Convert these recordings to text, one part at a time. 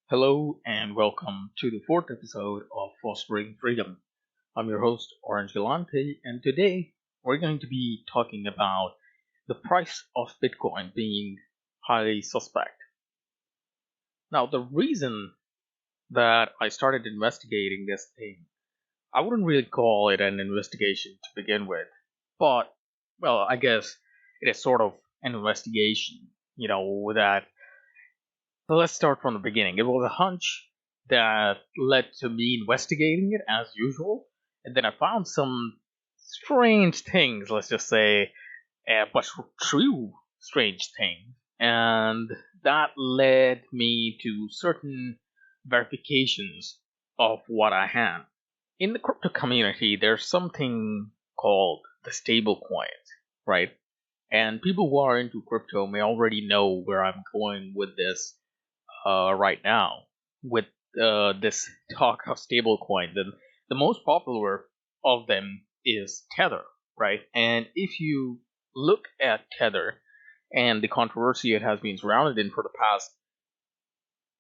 Hello and welcome to the fourth episode of Fostering Freedom. I'm your host, Ohranje Gallante, and today we're going to be talking about the price of Bitcoin being highly suspect. Now, the reason that I started investigating this thing, I wouldn't really call it an investigation to begin with, but, well, I guess it is sort of an investigation, that So let's start from the beginning. It was a hunch that led to me investigating it as usual, and then I found some strange things, let's just say, but true strange things, and that led me to certain verifications of what I had. In the crypto community, there's something called the stable coins, right? And people who are into crypto may already know where I'm going with this right now with this talk of stablecoins, and the most popular of them is Tether, right? And if you look at Tether and the controversy it has been surrounded in for the past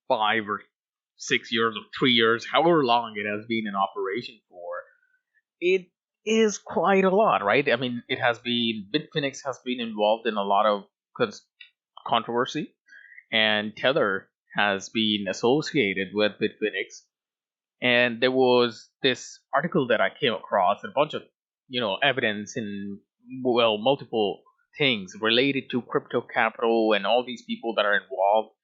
5 or 6 years or 3 years, however long it has been in operation for, it is quite a lot, right? I mean, it has been Bitfinex has been involved in a lot of controversy, and Tether has been associated with Bitfinex. And there was this article that I came across, a bunch of evidence in multiple things related to crypto capital and all these people that are involved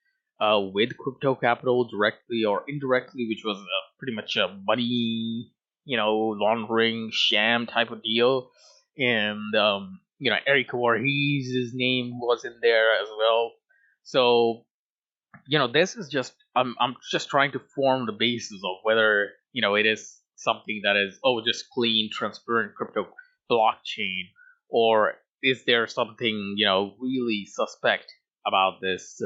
with crypto capital directly or indirectly, which was pretty much a money laundering sham type of deal. And Eric Voorhees' name was in there as well. So this is just I'm just trying to form the basis of whether it is something that is just clean transparent crypto blockchain, or is there something really suspect about this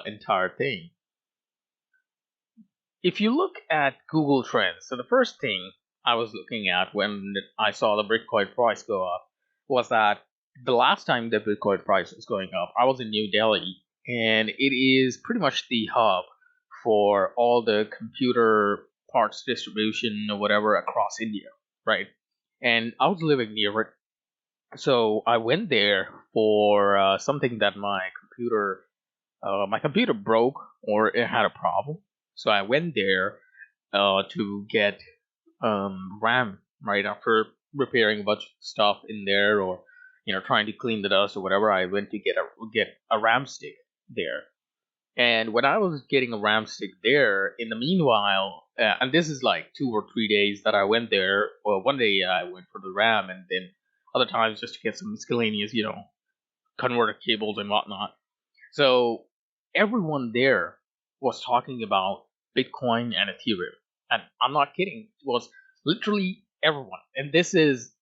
entire thing. If you look at Google Trends, so the first thing I was looking at when I saw the Bitcoin price go up was that the last time the Bitcoin price was going up, I was in New Delhi, and it is pretty much the hub for all the computer parts distribution or whatever across India, right? And I was living near it, so I went there for something that my computer broke or it had a problem. So I went there to get RAM right after repairing a bunch of stuff in there, or trying to clean the dust or whatever. I went to get a RAM stick there. And when I was getting a RAM stick there, in the meanwhile, and this is like 2 or 3 days that I went there. Well, one day I went for the RAM, and then other times just to get some miscellaneous, converter cables and whatnot. So everyone there was talking about Bitcoin and Ethereum. And I'm not kidding, it was literally everyone. And this is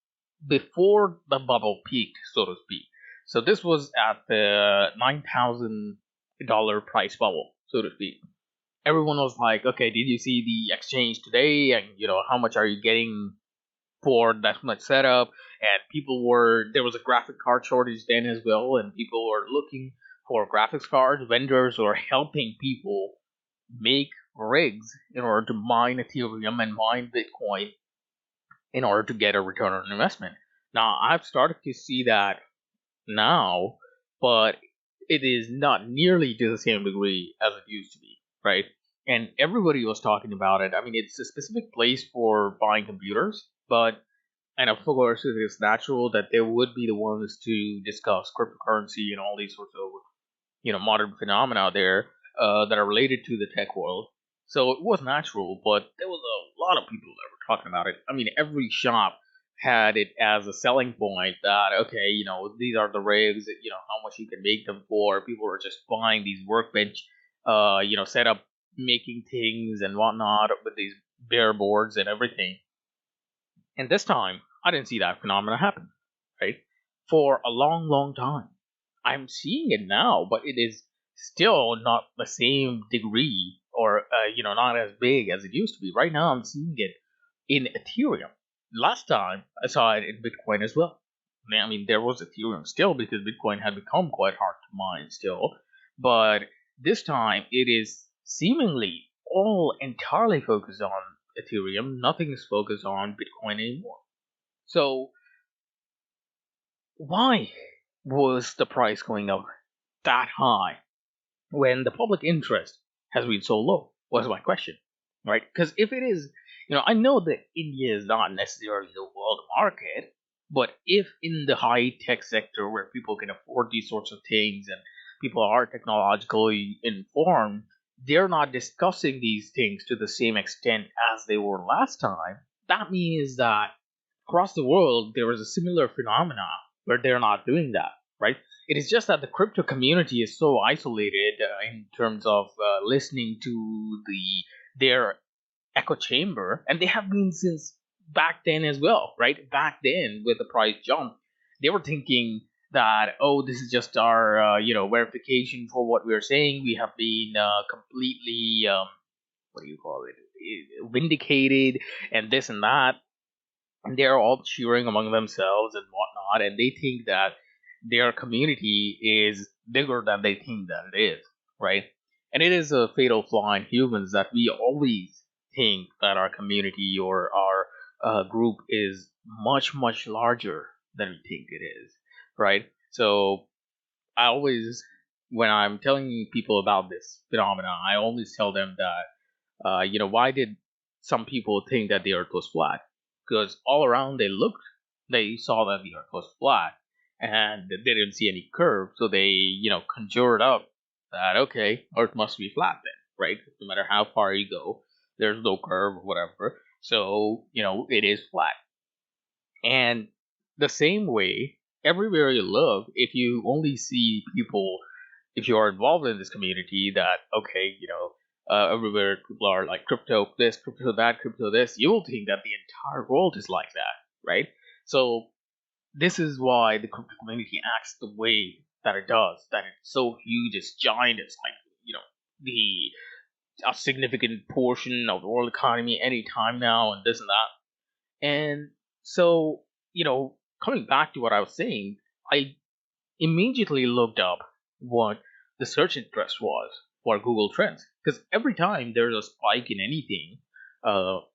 before the bubble peaked, so to speak. So this was at the $9,000 price bubble, so to speak. Everyone was like, okay, did you see the exchange today? And, how much are you getting for that much setup? And there was a graphic card shortage then as well, and people were looking for graphics cards. Vendors were helping people make rigs in order to mine Ethereum and mine Bitcoin in order to get a return on investment. Now, I've started to see that now, but it is not nearly to the same degree as it used to be, right? And everybody was talking about it. I mean, it's a specific place for buying computers, and of course, it is natural that they would be the ones to discuss cryptocurrency and all these sorts of, modern phenomena there that are related to the tech world. So it was natural, but there was a lot of people that were talking about it. I mean, every shop had it as a selling point that, okay, these are the rigs, how much you can make them for. People are just buying these workbench, set up making things and whatnot with these bare boards and everything. And this time, I didn't see that phenomena happen, right? For a long, long time. I'm seeing it now, but it is still not the same degree, or not as big as it used to be. Right now, I'm seeing it in Ethereum. Last time I saw it in Bitcoin as well. I mean, there was Ethereum still because Bitcoin had become quite hard to mine still, but this time it is seemingly all entirely focused on Ethereum. Nothing is focused on Bitcoin anymore. So why was the price going up that high when the public interest has been so low? Was my question, right? Because if it is, I know that India is not necessarily the world market, but if in the high tech sector where people can afford these sorts of things and people are technologically informed, they're not discussing these things to the same extent as they were last time. That means that across the world there is a similar phenomena where they're not doing that, right? It is just that the crypto community is so isolated in terms of listening to their echo chamber, and they have been since back then as well, right? Back then, with the price jump, they were thinking that, oh, this is just our verification for what we're saying. We have been completely what do you call it, vindicated, and this and that, and they're all cheering among themselves and whatnot, and they think that their community is bigger than they think that it is, right? And it is a fatal flaw in humans that we always think that our community or our group is much, much larger than we think it is, right? So I always, when I'm telling people about this phenomenon, I always tell them that why did some people think that the Earth was flat? Because all around they saw that the Earth was flat, and they didn't see any curve, so they, conjured up that, okay, Earth must be flat then, right? No matter how far you go, there's no curve or whatever, so, it is flat. And the same way, everywhere you look, if you only see people, if you are involved in this community, that, okay, everywhere people are like crypto this, crypto that, crypto this, you will think that the entire world is like that, right? So this is why the crypto community acts the way that it does, that it's so huge, it's giant, it's like, the a significant portion of the world economy any time now, and this and that. And so, coming back to what I was saying, I immediately looked up what the search interest was for Google Trends. Because every time there's a spike in anything,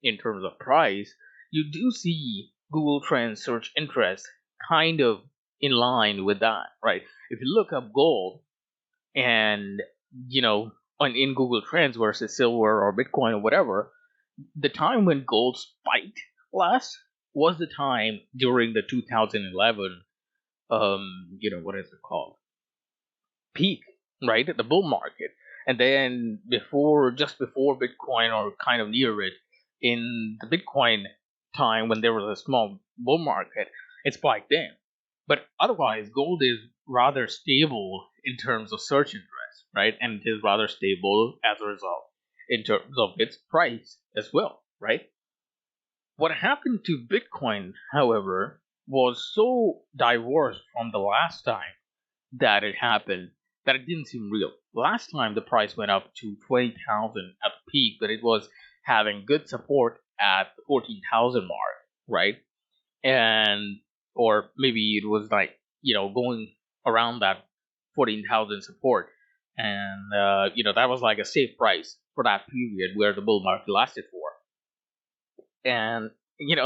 in terms of price, you do see Google Trends search interest kind of in line with that, right? If you look up gold and, in Google Trends versus silver or Bitcoin or whatever, the time when gold spiked last was the time during the 2011, what is it called, peak, right, at the bull market. And then just before Bitcoin, or kind of near it, in the Bitcoin time when there was a small bull market, it spiked then. But otherwise, gold is rather stable in terms of search interest, right? And it is rather stable as a result in terms of its price as well, right? What happened to Bitcoin, however, was so diverse from the last time that it happened that it didn't seem real. Last time the price went up to 20,000 at the peak, but it was having good support at the 14,000 mark, right? And or maybe it was like, going around that 14,000 support, and that was like a safe price for that period where the bull market lasted for. And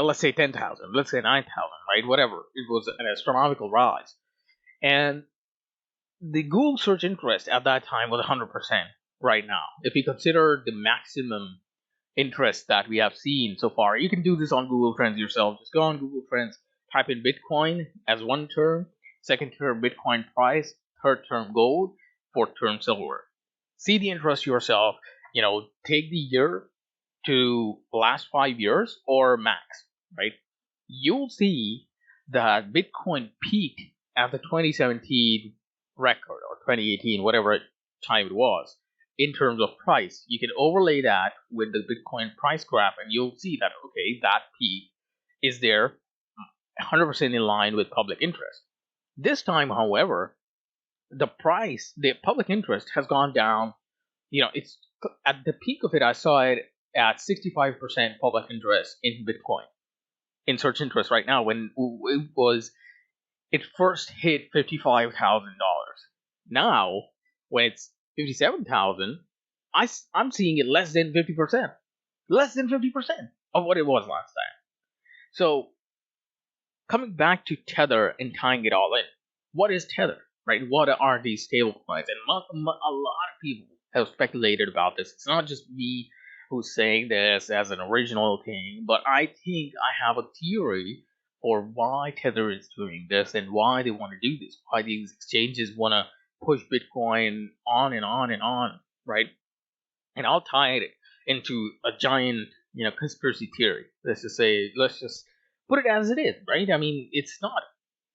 let's say 10,000, let's say 9,000, right? Whatever. It was an astronomical rise. And the Google search interest at that time was 100% right now. If you consider the maximum interest that we have seen so far, you can do this on Google Trends yourself. Just go on Google Trends, type in Bitcoin as one term, second term Bitcoin price, third term gold, fourth term silver. See the interest yourself. Take the year to last 5 years or max, right? You'll see that Bitcoin peaked at the 2017 record, or 2018, whatever time it was, in terms of price. You can overlay that with the Bitcoin price graph, and you'll see that, okay, that peak is there 100% in line with public interest. This time, however, the public interest has gone down. It's at the peak of it, I saw it at 65% public interest in Bitcoin, in search interest right now, when it first hit $55,000. Now, when it's 57,000, I'm seeing it less than 50%, less than 50% of what it was last time. So coming back to Tether and tying it all in, what is Tether, right? What are these stablecoins? And a lot of people have speculated about this. It's not just me who's saying this as an original thing, but I think I have a theory for why Tether is doing this and why they want to do this, why these exchanges want to push Bitcoin on and on and on, right? And I'll tie it into a giant, conspiracy theory. Let's just put it as it is, right? I mean, it's not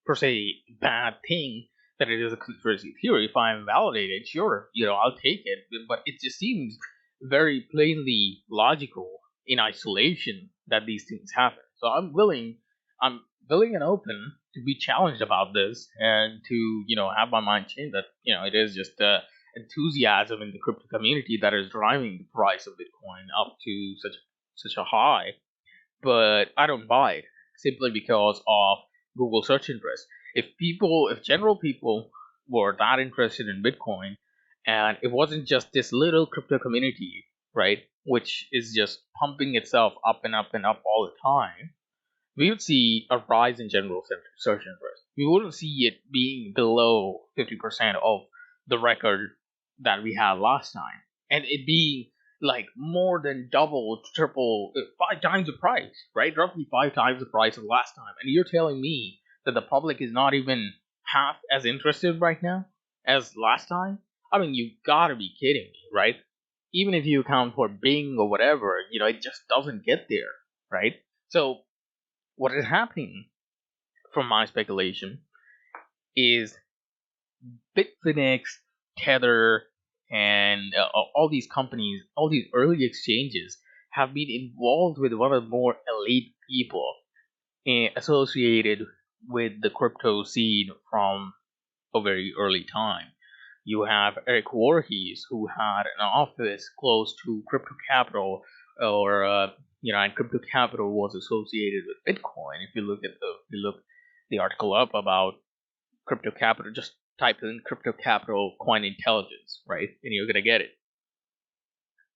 per se a bad thing that it is a conspiracy theory. If I'm validated, sure, I'll take it. But it just seems very plainly logical in isolation that these things happen. So I'm willing and open to be challenged about this and to, have my mind changed that, it is just enthusiasm in the crypto community that is driving the price of Bitcoin up to such a high. But I don't buy it simply because of Google search interest. If general people were that interested in Bitcoin, and it wasn't just this little crypto community, right, which is just pumping itself up and up and up all the time, we would see a rise in general search interest. We wouldn't see it being below 50% of the record that we had last time, and it being like more than double, triple, 5 times the price, right? Roughly 5 times the price of last time. And you're telling me that the public is not even half as interested right now as last time? I mean, you gotta be kidding me, right? Even if you account for Bing or whatever, it just doesn't get there, right? So what is happening, from my speculation, is Bitfinex, Tether, and all these companies, all these early exchanges have been involved with one of the more elite people associated with the crypto scene from a very early time. You have Eric Voorhees, who had an office close to Crypto Capital, or and Crypto Capital was associated with Bitcoin. If you look the article up about Crypto Capital, just type in Crypto Capital Coin Intelligence, right, and you're gonna get it.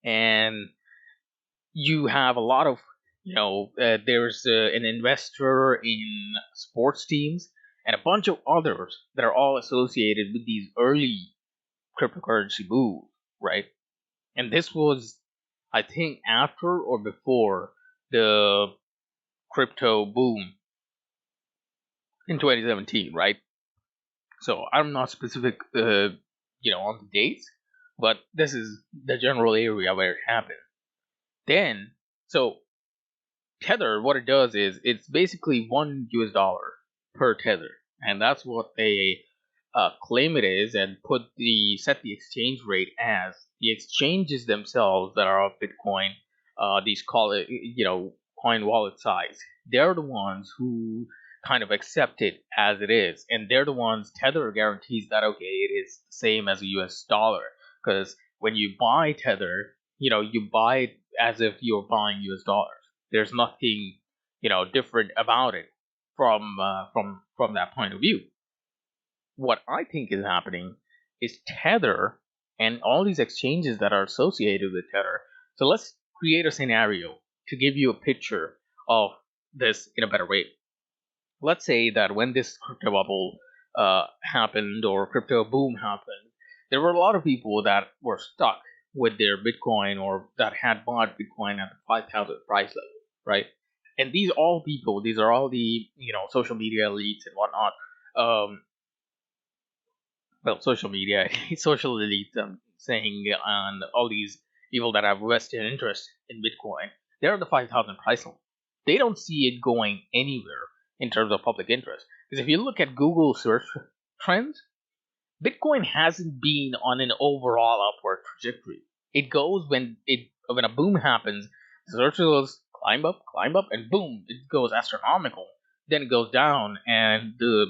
And you have a lot of, there's an investor in sports teams and a bunch of others that are all associated with these early cryptocurrency moves, right? And this was, I think, after or before the crypto boom in 2017, right? So I'm not specific, on the dates, but this is the general area where it happened. Then, so Tether, what it does is it's basically $1 per tether, and that's what they claim it is, and set the exchange rate as. The exchanges themselves that are of Bitcoin, these call it, coin wallet size. They're the ones who kind of accept it as it is, and they're the ones. Tether guarantees that okay, it is the same as a U.S. dollar, because when you buy Tether, you buy it as if you're buying U.S. dollars. There's nothing, different about it from that point of view. What I think is happening is Tether and all these exchanges that are associated with Tether. So let's create a scenario to give you a picture of this in a better way. Let's say that when this crypto bubble happened, or crypto boom happened, there were a lot of people that were stuck with their Bitcoin, or that had bought Bitcoin at the 5,000 price level, right? And these are all the social media elites and whatnot. Well, social media, social elites, I'm saying, and all these people that have vested interest in Bitcoin, they're at the 5,000 price level. They don't see it going anywhere in terms of public interest. Because if you look at Google search trends, Bitcoin hasn't been on an overall upward trajectory. It goes when a boom happens, search results climb up, and boom, it goes astronomical. Then it goes down, and the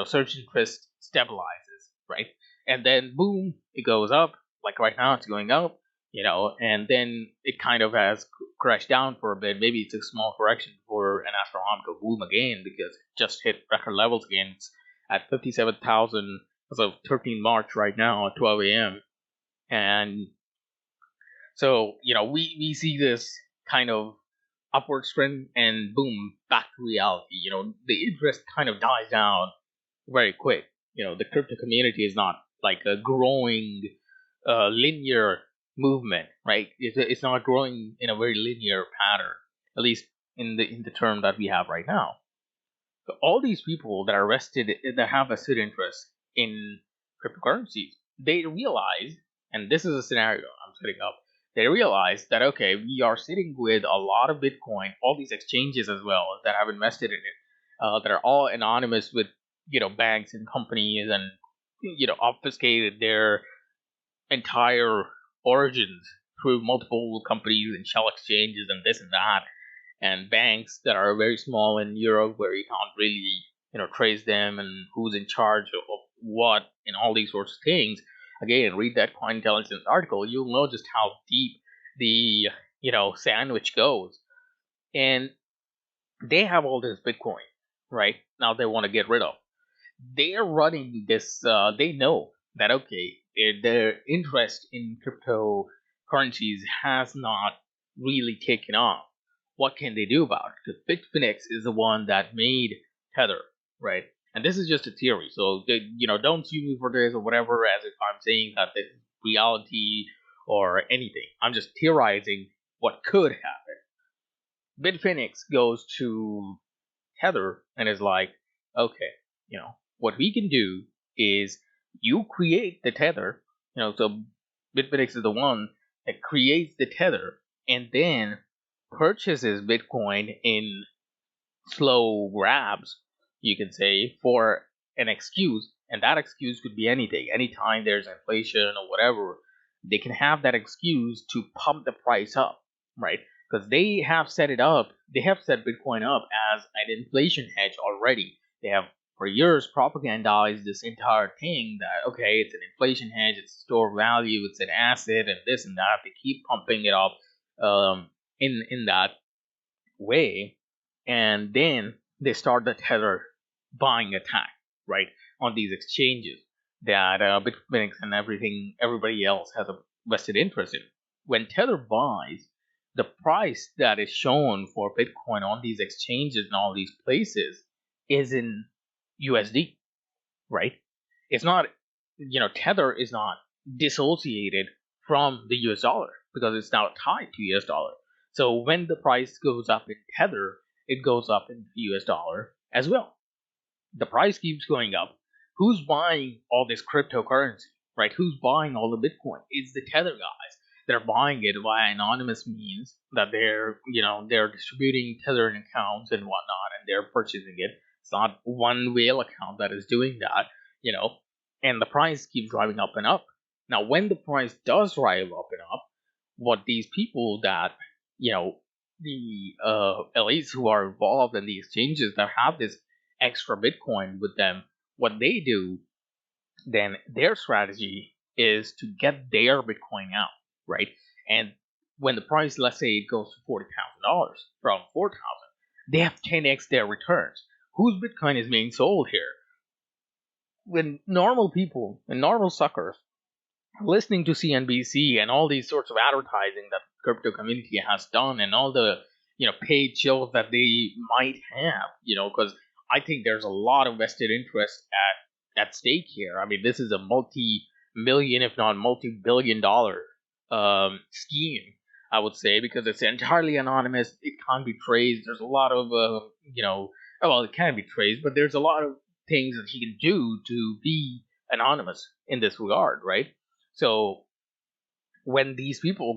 search interest stabilizes, right? And then boom, it goes up. Like right now, it's going up, and then it kind of has crashed down for a bit. Maybe it's a small correction for an astronomical boom again, because it just hit record levels again. It's at 57,000 as of 13 March right now at 12 a.m. And So, we see this kind of upward trend and boom, back to reality. The interest kind of dies down very quick. The crypto community is not like a growing linear movement, right? It's not growing in a very linear pattern, at least in the term that we have right now. So all these people that are that have vested interest in cryptocurrencies, they realize, and this is a scenario I'm setting up, they realize that okay, we are sitting with a lot of Bitcoin, all these exchanges as well that have invested in it, that are all anonymous with banks and companies, and obfuscated their entire origins through multiple companies and shell exchanges and this and that, and banks that are very small in Europe where you can't really trace them and who's in charge of what and all these sorts of things. Again, read that Coin Intelligence article. You'll know just how deep the sandwich goes. And they have all this Bitcoin, right? Now they want to get rid of. They are running this. They know that okay, their interest in cryptocurrencies has not really taken off. What can they do about it? Because Bitfinex is the one that made Tether, right? And this is just a theory, so don't sue me for this or whatever, as if I'm saying that this is reality or anything. I'm just theorizing what could happen. Bitfinex goes to Tether and is like, okay, what we can do is you create the Tether, so Bitfinex is the one that creates the Tether and then purchases Bitcoin in slow grabs, you can say, for an excuse. And that excuse could be anything. Anytime there's inflation or whatever, they can have that excuse to pump the price up, right? Because they have set it up, they have set Bitcoin up as an inflation hedge already. They have for years propagandized this entire thing that okay, it's an inflation hedge, it's a store of value, it's an asset, and this and that. They keep pumping it up in that way, and then they start the Tether buying attack, right, on these exchanges that Bitfinex and everybody else has a vested interest in. When Tether buys, the price that is shown for Bitcoin on these exchanges and all these places is in USD, right? It's not, Tether is not dissociated from the US dollar because it's now tied to US dollar. So when the price goes up in Tether, it goes up in the US dollar as well. The price keeps going up. Who's buying all this cryptocurrency, right? Who's buying all the Bitcoin? It's the Tether guys. They're buying it via anonymous means that they're distributing Tether accounts and whatnot, and they're purchasing it. It's not one whale account that is doing that, and the price keeps driving up and up. Now, when the price does drive up and up, what these people that, the elites who are involved in the exchanges that have this extra Bitcoin with them, what they do, then their strategy is to get their Bitcoin out, right? And when the price, let's say it goes to $40,000 from 4,000, they have 10x their returns. Whose Bitcoin is being sold here? When normal people and normal suckers listening to CNBC and all these sorts of advertising that the crypto community has done, and all the paid shows that they might have, because I think there's a lot of vested interest at stake here. I mean, this is a multi-million, if not multi-billion-dollar scheme, I would say, because it's entirely anonymous. It can't be traced. There's a lot of well, it can be traced, but there's a lot of things that he can do to be anonymous in this regard, right? So when these people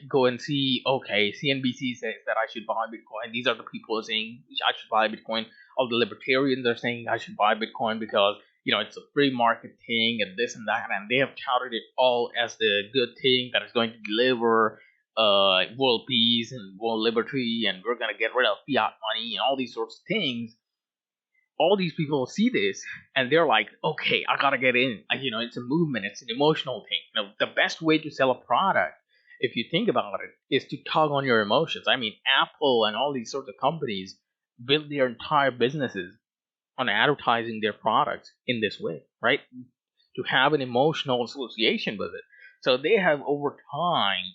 go and see, okay, CNBC says that I should buy Bitcoin. These are the people saying I should buy Bitcoin. All the libertarians are saying I should buy Bitcoin because it's a free market thing and this and that, and they have touted it all as the good thing that is going to deliver world peace and world liberty, and we're going to get rid of fiat money and all these sorts of things. All these people see this and they're like, okay, I gotta get in. It's a movement, it's an emotional thing. The best way to sell a product, if you think about it, is to tug on your emotions. I mean, Apple and all these sorts of companies build their entire businesses on advertising their products in this way, right? To have an emotional association with it. So they have over time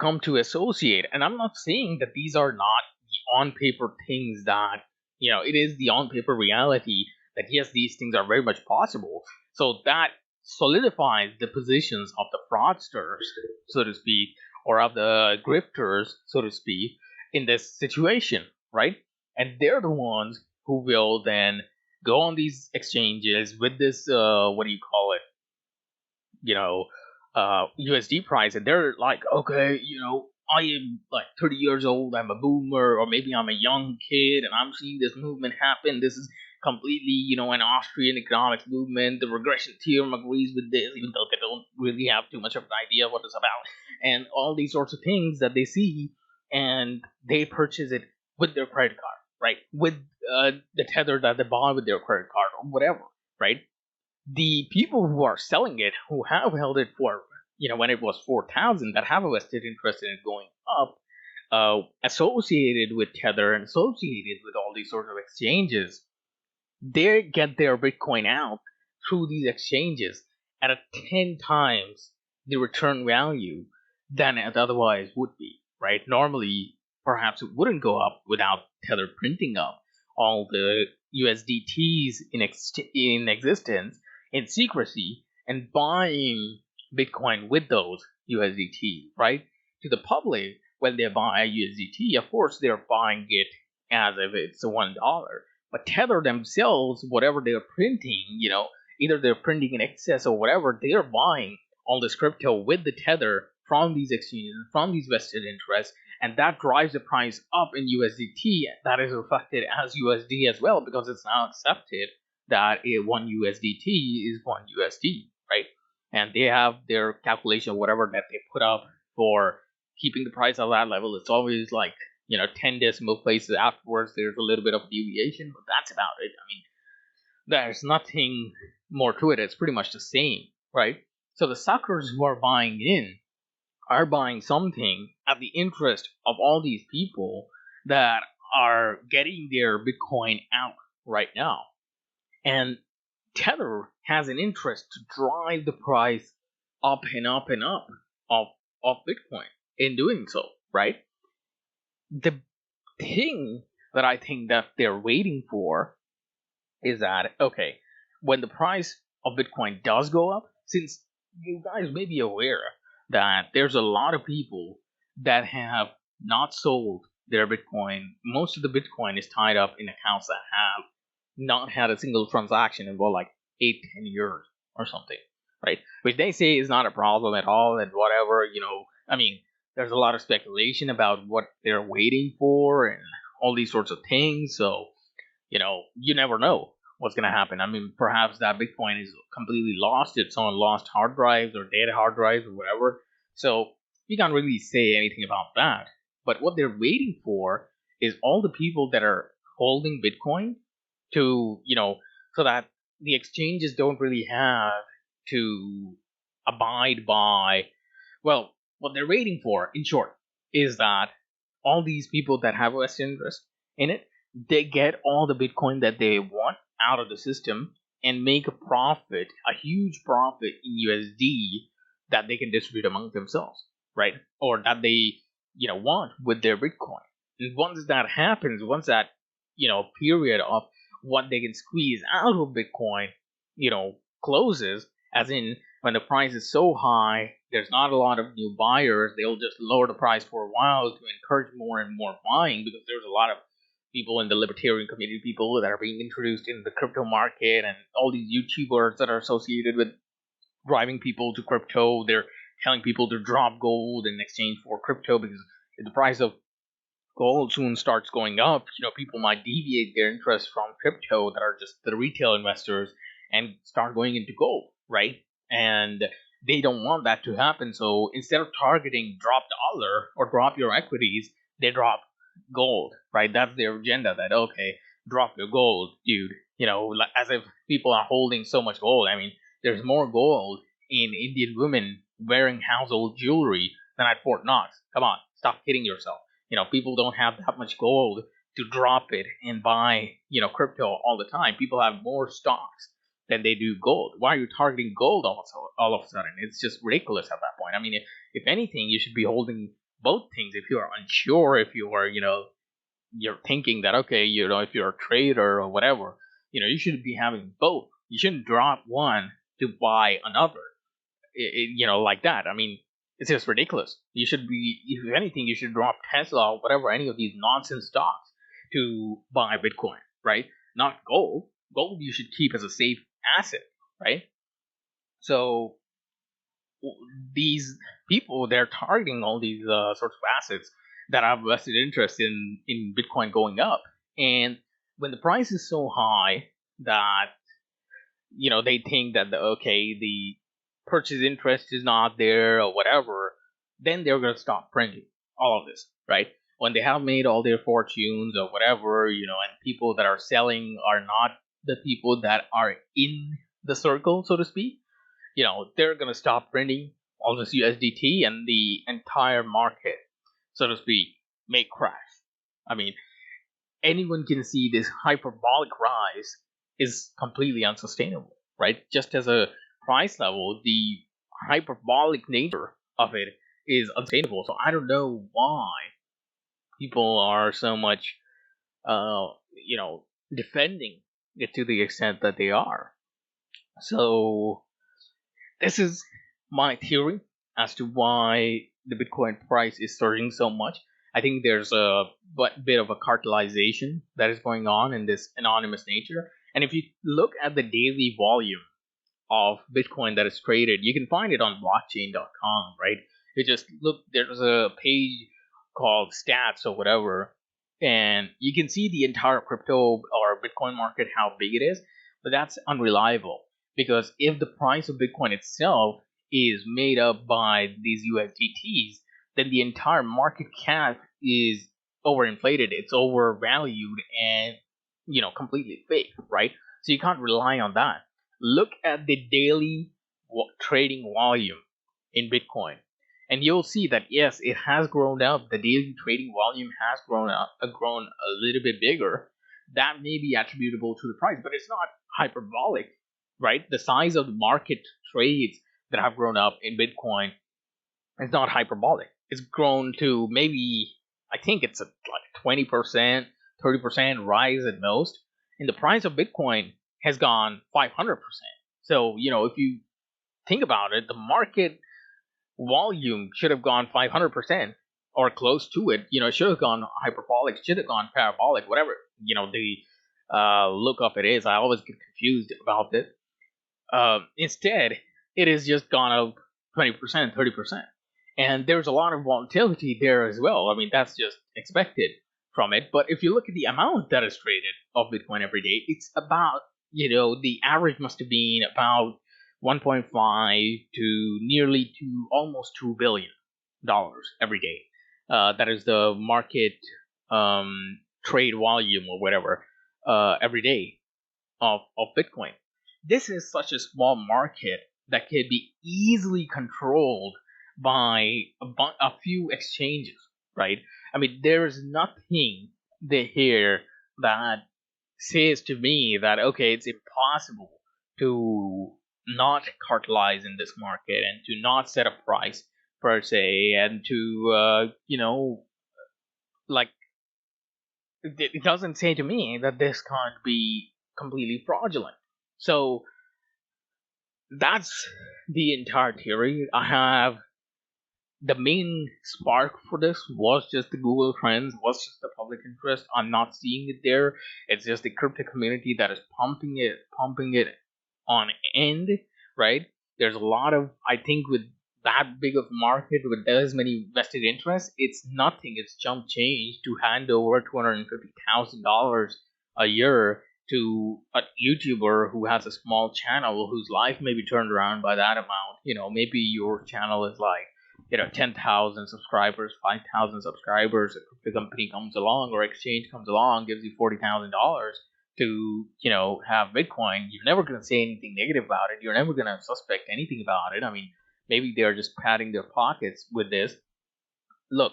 come to associate. And I'm not saying that these are not the on paper things that, it is the on paper reality that yes, these things are very much possible. So that solidifies the positions of the fraudsters, so to speak, or of the grifters, so to speak, in this situation, right? And they're the ones who will then go on these exchanges with this, what do you call it? you know, USD price, and they're like, okay, I am like 30 years old, I'm a boomer, or maybe I'm a young kid, and I'm seeing this movement happen. This is completely, an Austrian economics movement. The regression theorem agrees with this, even though they don't really have too much of an idea what it's about, and all these sorts of things that they see, and they purchase it with their credit card, right? With the tether that they buy with their credit card or whatever, right? The people who are selling it, who have held it for, when it was 4,000, that have a vested interest in it going up, associated with Tether and associated with all these sorts of exchanges, they get their Bitcoin out through these exchanges at a 10 times the return value than it otherwise would be, right? Normally, perhaps it wouldn't go up without Tether printing up all the USDTs in existence in secrecy and buying Bitcoin with those USDT, right? To the public, when they buy a USDT, of course they're buying it as if it's $1. But Tether themselves, whatever they're printing, either they're printing in excess or whatever, they're buying all this crypto with the Tether from these exchanges, from these vested interests, and that drives the price up in USDT. That is reflected as USD as well, because it's now accepted that one USDT is one USD, right? And they have their calculation, whatever that they put up for keeping the price at that level. It's always like, 10 decimal places afterwards. There's a little bit of deviation, but that's about it. I mean, there's nothing more to it. It's pretty much the same, right? So the suckers who are buying in are buying something at the interest of all these people that are getting their Bitcoin out right now. And Tether has an interest to drive the price up and up and up of Bitcoin in doing so, right? The thing that I think that they're waiting for is that, okay, when the price of Bitcoin does go up, since you guys may be aware that there's a lot of people that have not sold their Bitcoin. Most of the Bitcoin is tied up in accounts that have not had a single transaction in like 8-10 years or something, right? Which they say is not a problem at all, and whatever, I mean, there's a lot of speculation about what they're waiting for and all these sorts of things. So, you never know what's going to happen. I mean, perhaps that Bitcoin is completely lost. It's on lost hard drives or data hard drives or whatever. So we can't really say anything about that. But what they're waiting for is all the people that are holding Bitcoin to, so that the exchanges don't really have to abide by, well, what they're waiting for, in short, is that all these people that have a vested interest in it, they get all the Bitcoin that they want out of the system and make a profit, a huge profit in USD that they can distribute among themselves, right? Or that they, want with their Bitcoin. And once that happens, once that, period of what they can squeeze out of Bitcoin, closes, as in when the price is so high, there's not a lot of new buyers, they'll just lower the price for a while to encourage more and more buying, because there's a lot of people in the libertarian community, people that are being introduced in the crypto market, and all these YouTubers that are associated with driving people to crypto. They're telling people to drop gold in exchange for crypto, because if the price of gold soon starts going up, people might deviate their interest from crypto that are just the retail investors and start going into gold, right? And they don't want that to happen. So instead of targeting drop dollar or drop your equities, they drop gold, right? That's their agenda. That, okay, drop your gold, dude. As if people are holding so much gold. I mean, there's more gold in Indian women wearing household jewelry than at Fort Knox. Come on, stop kidding yourself. People don't have that much gold to drop it and buy, crypto all the time. People have more stocks than they do gold. Why are you targeting gold all of a sudden? It's just ridiculous at that point. I mean, If anything, you should be holding both things. If you are unsure, if you are, you're thinking that, okay, if you're a trader or whatever, you should be having both. You shouldn't drop one to buy another, like that. I mean, it's just ridiculous. You should be, if anything, you should drop Tesla or whatever, any of these nonsense stocks to buy Bitcoin, right? Not gold. Gold you should keep as a safe asset, right? So these people, they're targeting all these sorts of assets that have vested interest in Bitcoin going up. And when the price is so high that they think that the purchase interest is not there or whatever, then they're going to stop printing all of this, right? When they have made all their fortunes or whatever, and people that are selling are not the people that are in the circle, so to speak, they're going to stop printing all this USDT, and the entire market, so to speak, may crash. I mean, anyone can see this hyperbolic rise is completely unsustainable, right? Just as a price level, the hyperbolic nature of it is unsustainable. So I don't know why people are so much, defending it to the extent that they are. So this is my theory as to why the Bitcoin price is surging so much. I think there's a bit of a cartelization that is going on in this anonymous nature. And if you look at the daily volume of Bitcoin that is traded, you can find it on blockchain.com, right? You just look, there's a page called stats or whatever, and you can see the entire crypto or Bitcoin market, how big it is, but that's unreliable because if the price of Bitcoin itself is made up by these USDTs, then the entire market cap is overinflated, it's overvalued, and completely fake, right? So you can't rely on that. Look at the daily trading volume in Bitcoin, and you'll see that yes, it has grown up. The daily trading volume has grown a little bit bigger. That may be attributable to the price, but it's not hyperbolic, right? The size of the market trades that have grown up in Bitcoin is not hyperbolic. It's grown to maybe, I think it's like 20%, 30% rise at most. And the price of Bitcoin has gone 500%. So, if you think about it, the market volume should have gone 500% or close to it. It should have gone hyperbolic, should have gone parabolic, whatever, the look up it is. I always get confused about it. Instead, it has just gone up 20%, 30%. And there's a lot of volatility there as well. I mean, that's just expected from it. But if you look at the amount that is traded of Bitcoin every day, it's about, the average must have been about 1.5 to nearly to almost $2 billion every day. That is the market trade volume or whatever every day of Bitcoin. This is such a small market that can be easily controlled by a few exchanges, right? I mean, there's nothing here that says to me that, okay, it's impossible to not cartelize in this market and to not set a price per se and to, like, it doesn't say to me that this can't be completely fraudulent. So that's the entire theory. I have the main spark for this was just the Google Trends, was just the public interest. I'm not seeing it there. It's just the crypto community that is pumping it on end, right? There's a lot of, I think, with that big of a market, with as many vested interests, it's nothing. It's chump change to hand over $250,000 a year to a YouTuber who has a small channel whose life may be turned around by that amount. Maybe your channel is like, 10,000 subscribers, 5,000 subscribers. A company comes along or exchange comes along, gives you $40,000 to, have Bitcoin. You're never going to say anything negative about it. You're never going to suspect anything about it. I mean, maybe they're just padding their pockets with this. Look,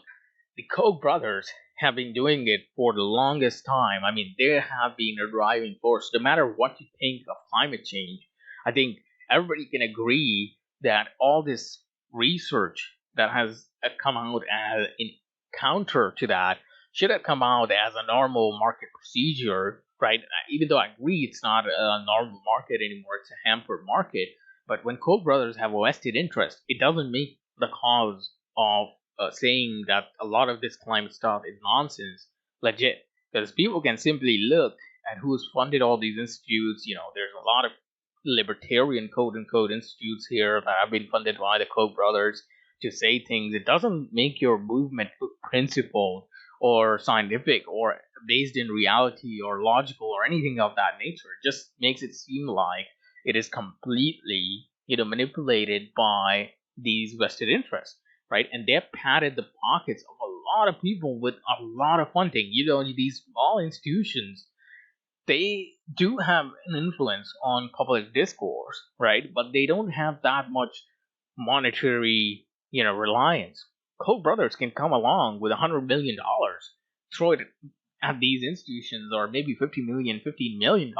the Koch brothers have been doing it for the longest time. I mean, they have been a driving force. No matter what you think of climate change, I think everybody can agree that all this research that has come out as in counter to that should have come out as a normal market procedure, right? Even though I agree it's not a normal market anymore, it's a hampered market. But when Koch brothers have a vested interest, it doesn't make the cause of saying that a lot of this climate stuff is nonsense legit. Because people can simply look at who's funded all these institutes. There's a lot of libertarian quote unquote institutes here that have been funded by the Koch brothers to say things. It doesn't make your movement principled or scientific or based in reality or logical or anything of that nature. It just makes it seem like it is completely manipulated by these vested interests, right? And they have padded the pockets of a lot of people with a lot of funding. These small institutions, they do have an influence on public discourse, right? But they don't have that much monetary, reliance. Koch brothers can come along with $100 million, throw it at these institutions, or maybe 50 million, $15 million,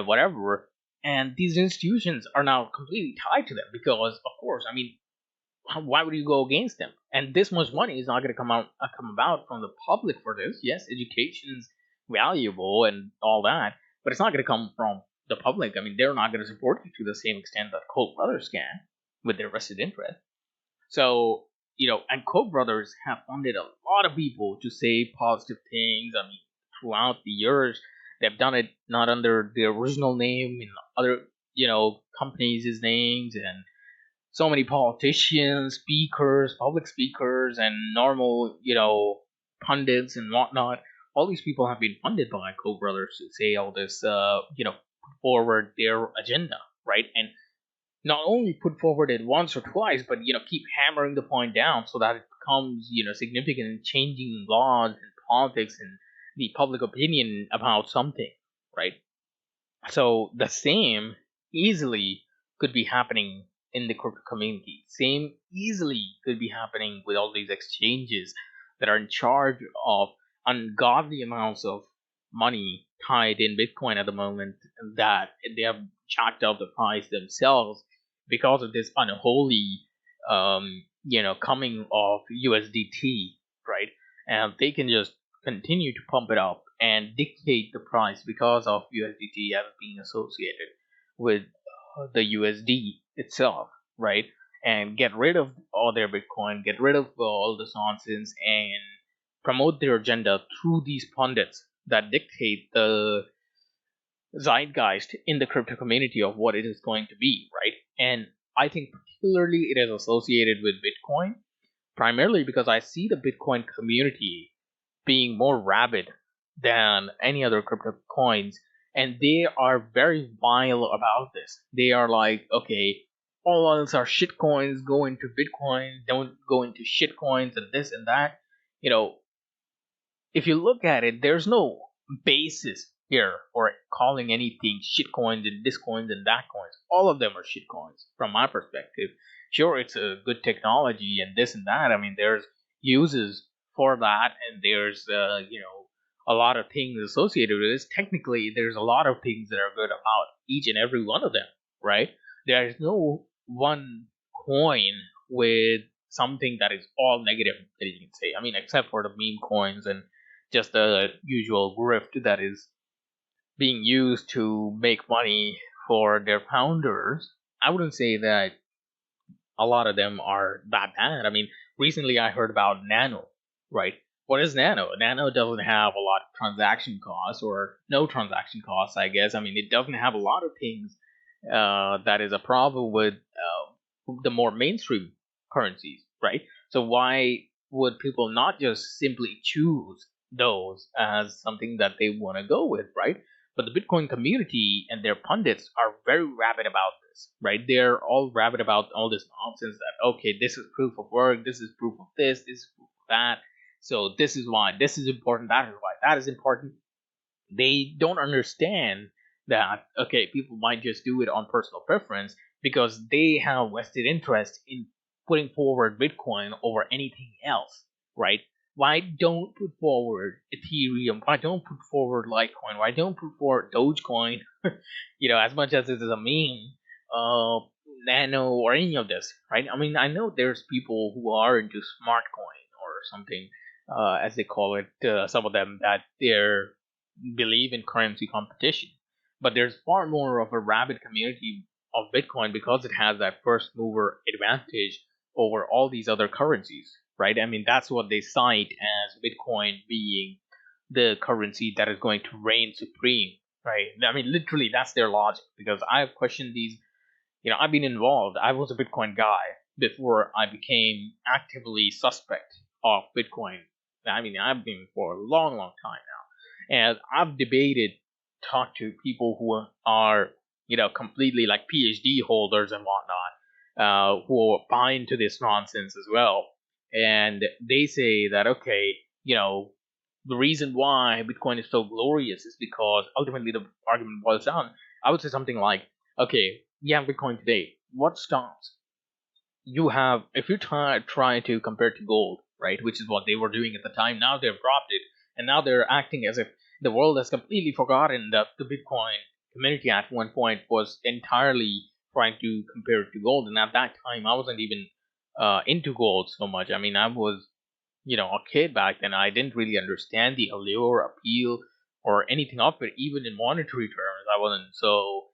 whatever. And these institutions are now completely tied to them because, of course, I mean, why would you go against them? And this much money is not going to come about from the public for this. Yes, education's valuable and all that, but it's not going to come from the public. I mean, they're not going to support you to the same extent that Koch brothers can with their vested interest. So, and Koch brothers have funded a lot of people to say positive things. I mean, throughout the years, they've done it not under their original name, in other, companies' names, and so many politicians, speakers, public speakers, and normal, pundits and whatnot. All these people have been funded by Koch brothers to say all this, forward their agenda, right? And not only put forward it once or twice, but keep hammering the point down so that it becomes significant in changing laws and politics and the public opinion about something, right? So the same easily could be happening in the crypto community. Same easily could be happening with all these exchanges that are in charge of ungodly amounts of money tied in Bitcoin at the moment, that they have jacked up the price themselves because of this unholy, coming of USDT, right? And they can just continue to pump it up and dictate the price because of USDT as being associated with the USD itself, right? And get rid of all their Bitcoin, get rid of all this nonsense, and promote their agenda through these pundits that dictate the zeitgeist in the crypto community of what it is going to be, right? And I think particularly it is associated with Bitcoin, primarily because I see the Bitcoin community being more rabid than any other crypto coins, and they are very vile about this. They are like, okay, all else are shit coins, go into Bitcoin, don't go into shit coins and this and that. If you look at it, there's no basis here for calling anything shit coins and this coins and that coins. All of them are shit coins from my perspective. Sure, it's a good technology and this and that. I mean, there's uses for that, and there's a lot of things associated with this. Technically, there's a lot of things that are good about each and every one of them, right? There is no one coin with something that is all negative that you can say. I mean, except for the meme coins and just the usual grift that is being used to make money for their founders. I wouldn't say that a lot of them are that bad. I mean, recently I heard about Nano, right? What is Nano? Nano doesn't have a lot of transaction costs, or no transaction costs, I guess. I mean, it doesn't have a lot of things that is a problem with the more mainstream currencies, right? So why would people not just simply choose those as something that they want to go with, right? But the Bitcoin community and their pundits are very rabid about this, right? They're all rabid about all this nonsense that, okay, this is proof of work, this is proof of this is proof of that. So this is why this is important, that is why that is important. They don't understand that, okay, people might just do it on personal preference because they have vested interest in putting forward Bitcoin over anything else, right? Why don't put forward Ethereum? Why don't put forward Litecoin? Why don't put forward Dogecoin? As much as it is a meme, Nano or any of this, right? I mean, I know there's people who are into smart coin or something, as they call it. Some of them that they're believe in currency competition, but there's far more of a rabid community of Bitcoin because it has that first mover advantage over all these other currencies, right? I mean, that's what they cite as Bitcoin being the currency that is going to reign supreme, right? I mean, literally, that's their logic because I've questioned these. I've been involved. I was a Bitcoin guy before I became actively suspect of Bitcoin. I mean, I've been for a long, long time now. And I've debated, talked to people who are, completely like PhD holders and whatnot, who buy into this nonsense as well. And they say that, okay, the reason why Bitcoin is so glorious is because ultimately the argument boils down. I would say something like, okay, you have Bitcoin today. What stops? You have, if you try to compare it to gold, right, which is what they were doing at the time. Now they've dropped it, and now they're acting as if the world has completely forgotten that the Bitcoin community at one point was entirely trying to compare it to gold. And at that time, I wasn't even into gold so much. I mean, I was a kid back then. I didn't really understand the allure, appeal, or anything of it, even in monetary terms. I wasn't so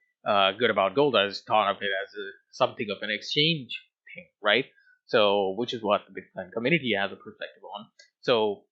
good about gold. I just thought of it as something of an exchange thing, right? So, which is what the Bitcoin community has a perspective on. So,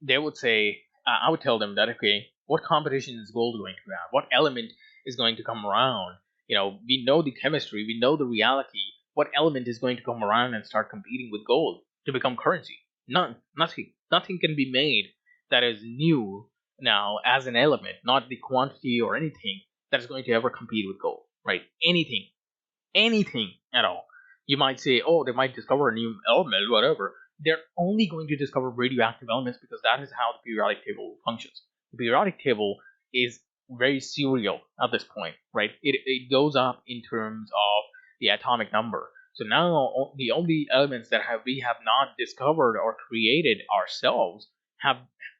they would say, I would tell them that, okay, what competition is gold going to have? What element is going to come around? We know the chemistry, we know the reality. What element is going to come around and start competing with gold to become currency? None. Nothing. Nothing can be made that is new now as an element, not the quantity or anything that is going to ever compete with gold, right? Anything at all. You might say, oh, they might discover a new element, whatever. They're only going to discover radioactive elements because that is how the periodic table functions. The periodic table is very serial at this point, right? It goes up in terms of the atomic number. So now the only elements that we have not discovered or created ourselves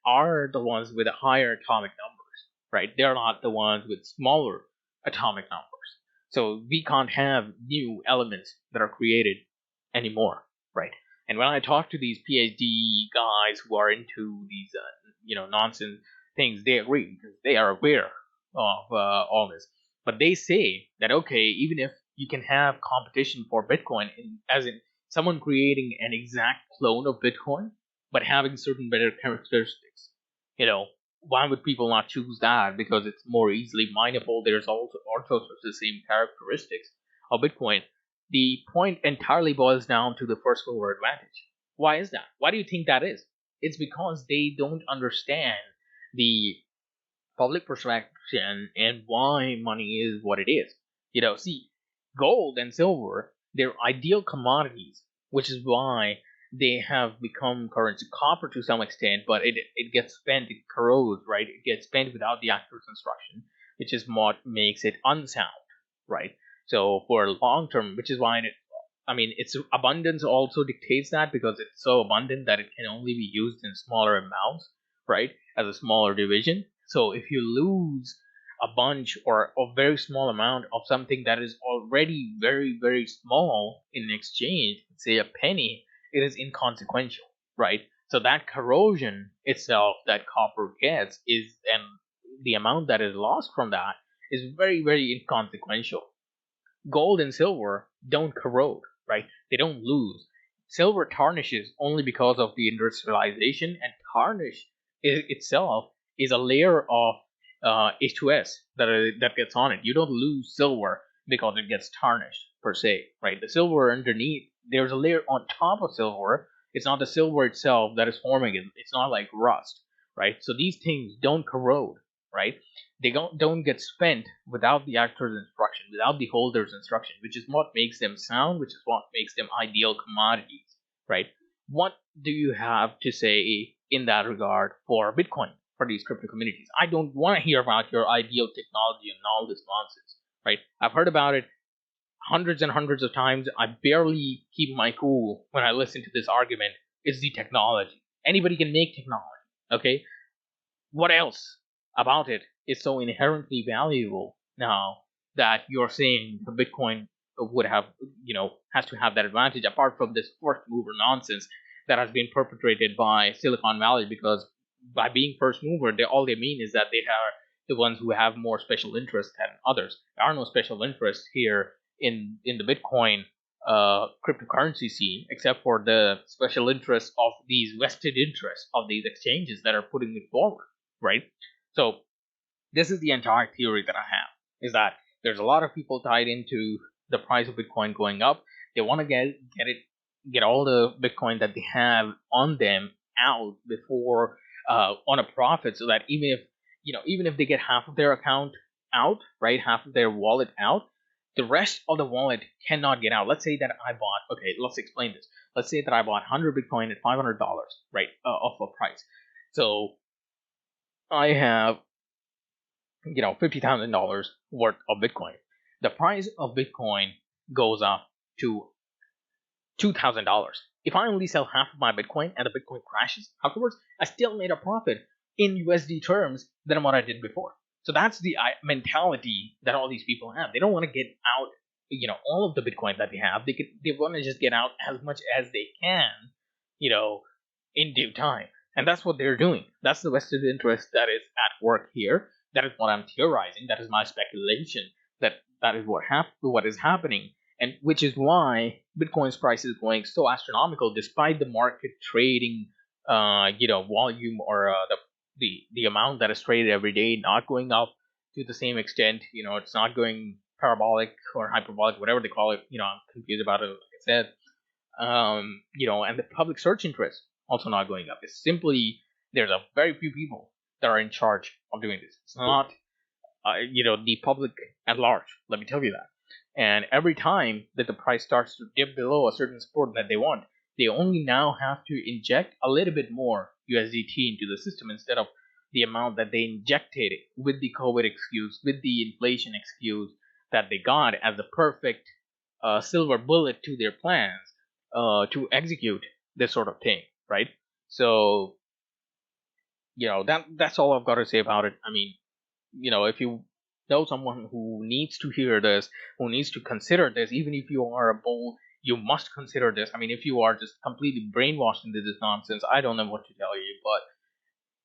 are the ones with higher atomic numbers, right? They're not the ones with smaller atomic numbers. So we can't have new elements that are created anymore, right? And when I talk to these PhD guys who are into these, nonsense things, they agree because they are aware of all this. But they say that, okay, even if you can have competition for Bitcoin, as in someone creating an exact clone of Bitcoin, but having certain better characteristics, why would people not choose that? Because it's more easily mineable. There's also the same characteristics of Bitcoin. The point entirely boils down to the first mover advantage. Why is that? Why do you think that is? It's because they don't understand the public perception and why money is what it is. See, gold and silver, they're ideal commodities, which is why they have become currency. Copper to some extent, but it gets spent, it corrodes, right? It gets spent without the actor's instruction, which is what makes it unsound, right? So for long term, which is why its abundance also dictates that because it's so abundant that it can only be used in smaller amounts, right? As a smaller division. So if you lose a bunch or a very small amount of something that is already very, very small in exchange, say a penny, it is inconsequential, right? So that corrosion itself that copper gets and the amount that is lost from that is very, very inconsequential. Gold and silver don't corrode, right? They don't lose. Silver tarnishes only because of the industrialization, and tarnish itself is a layer of H2S that gets on it. You don't lose silver because it gets tarnished per se, right? The silver underneath, there's a layer on top of silver. It's not the silver itself that is forming it. It's not like rust, right? So these things don't corrode, right? They don't get spent without the actor's instruction, without the holder's instruction, which is what makes them sound, which is what makes them ideal commodities, right? What do you have to say in that regard for Bitcoin, for these crypto communities? I don't want to hear about your ideal technology and all this nonsense, right? I've heard about it hundreds and hundreds of times. I barely keep my cool when I listen to this argument. It's the technology. Anybody can make technology, okay? What else about it is so inherently valuable now that you're saying the Bitcoin would have, has to have that advantage, apart from this first mover nonsense that has been perpetrated by Silicon Valley. Because by being first mover, all they mean is that they are the ones who have more special interests than others. There are no special interests here in the Bitcoin cryptocurrency scene, except for the special interests of these vested interests of these exchanges that are putting it forward, right? So this is the entire theory that I have, is that there's a lot of people tied into the price of Bitcoin going up. They want to get all the Bitcoin that they have on them out before on a profit, so that even if they get half of their account out, right, half of their wallet out, the rest of the wallet cannot get out. Let's say that I bought, okay, let's explain this. Let's say that I bought 100 Bitcoin at $500, right, of a price. So I have, $50,000 worth of Bitcoin. The price of Bitcoin goes up to $2,000. If I only sell half of my Bitcoin and the Bitcoin crashes afterwards, I still made a profit in USD terms than what I did before. So that's the mentality that all these people have. They don't want to get out, all of the Bitcoin that they have. They want to just get out as much as they can, in due time. And that's what they're doing. That's the vested interest that is at work here. That is what I'm theorizing. That is my speculation. That is what is happening, and which is why Bitcoin's price is going so astronomical, despite the market trading, volume, or the amount that is traded every day not going up to the same extent. It's not going parabolic or hyperbolic, whatever they call it. I'm confused about it, like I said. And the public search interest also not going up. It's simply there's a very few people that are in charge of doing this. It's not, the public at large. Let me tell you that. And every time that the price starts to dip below a certain support that they want, they only now have to inject a little bit more USDT into the system instead of the amount that they injected with the COVID excuse, with the inflation excuse that they got as the perfect silver bullet to their plans to execute this sort of thing, right? So, that's all I've got to say about it. I mean, if you know someone who needs to hear this, who needs to consider this, even if you are a bull, you must consider this. I mean, if you are just completely brainwashed into this nonsense, I don't know what to tell you. But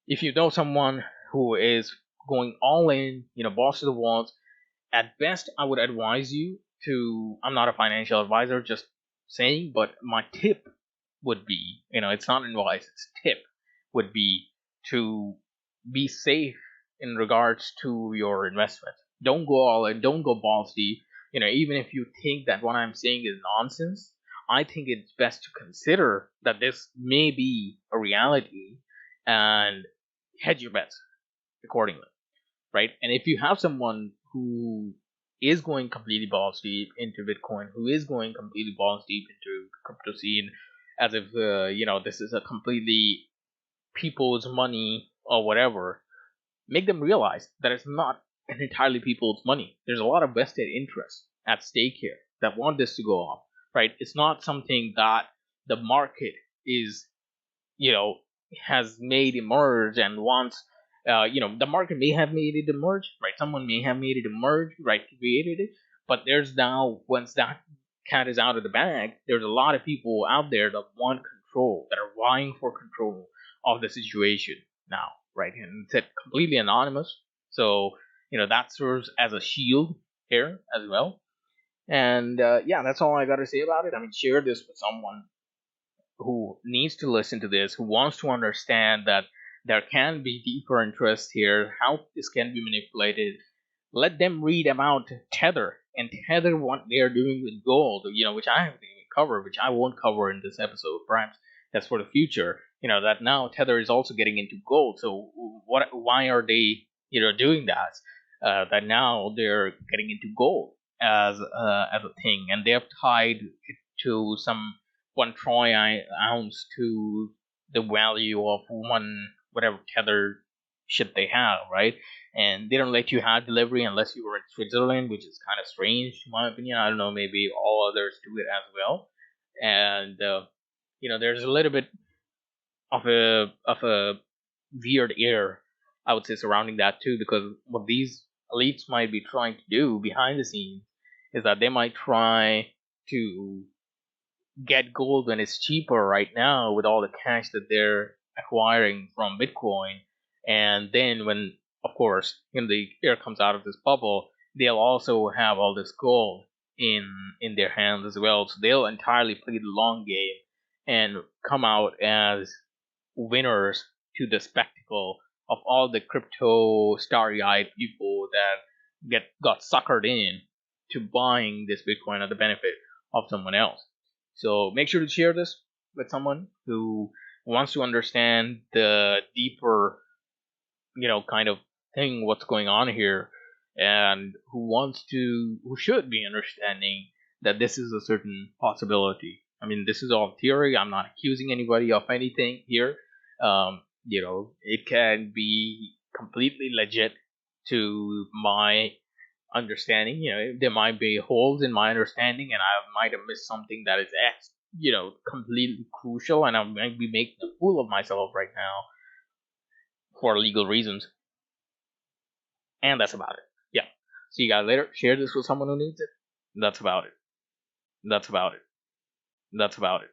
if you know someone who is going all in, balls to the walls, at best, I would advise you to. I'm not a financial advisor, just saying, but my tip would be, it's not advice, it's tip, would be to be safe in regards to your investment. Don't go all in, don't go balls deep. Even if you think that what I'm saying is nonsense, I think it's best to consider that this may be a reality and hedge your bets accordingly, right? And if you have someone who is going completely balls deep into Bitcoin, who is going completely balls deep into the crypto scene, as if this is a completely people's money or whatever, make them realize that it's not an entirely people's money. There's a lot of vested interests at stake here that want this to go up, right? It's not something that the market is, has made emerge and wants. The market may have made it emerge, right? Someone may have made it emerge, right? Created it, but there's now, once that cat is out of the bag, there's a lot of people out there that want control, that are vying for control of the situation now, right? And it's completely anonymous, so that serves as a shield here as well. And that's all I got to say about it. I mean, share this with someone who needs to listen to this, who wants to understand that there can be deeper interest here, how this can be manipulated. Let them read about Tether and Tether, what they're doing with gold, which I haven't even covered, which I won't cover in this episode. Perhaps that's for the future. That now Tether is also getting into gold. So why are they, doing that? That now they're getting into gold as a thing, and they have tied it to some 1 troy ounce to the value of one whatever Tether shit they have, right? And they don't let you have delivery unless you were in Switzerland, which is kind of strange in my opinion. I don't know, maybe all others do it as well. And there's a little bit of a weird air, I would say, surrounding that too, because what these elites might be trying to do behind the scenes is that they might try to get gold when it's cheaper right now with all the cash that they're acquiring from Bitcoin. And then when, of course, when the air comes out of this bubble, they'll also have all this gold in their hands as well. So they'll entirely play the long game and come out as winners to the spectacle of all the crypto starry-eyed people that got suckered in to buying this Bitcoin at the benefit of someone else. So make sure to share this with someone who wants to understand the deeper, kind of thing, what's going on here, and who should be understanding that this is a certain possibility. I mean, this is all theory. I'm not accusing anybody of anything here. It can be completely legit to my understanding. There might be holes in my understanding, and I might have missed something that is completely crucial, and I might be making a fool of myself right now for legal reasons. And that's about it. Yeah. See you guys later. Share this with someone who needs it. That's about it. That's about it. That's about it.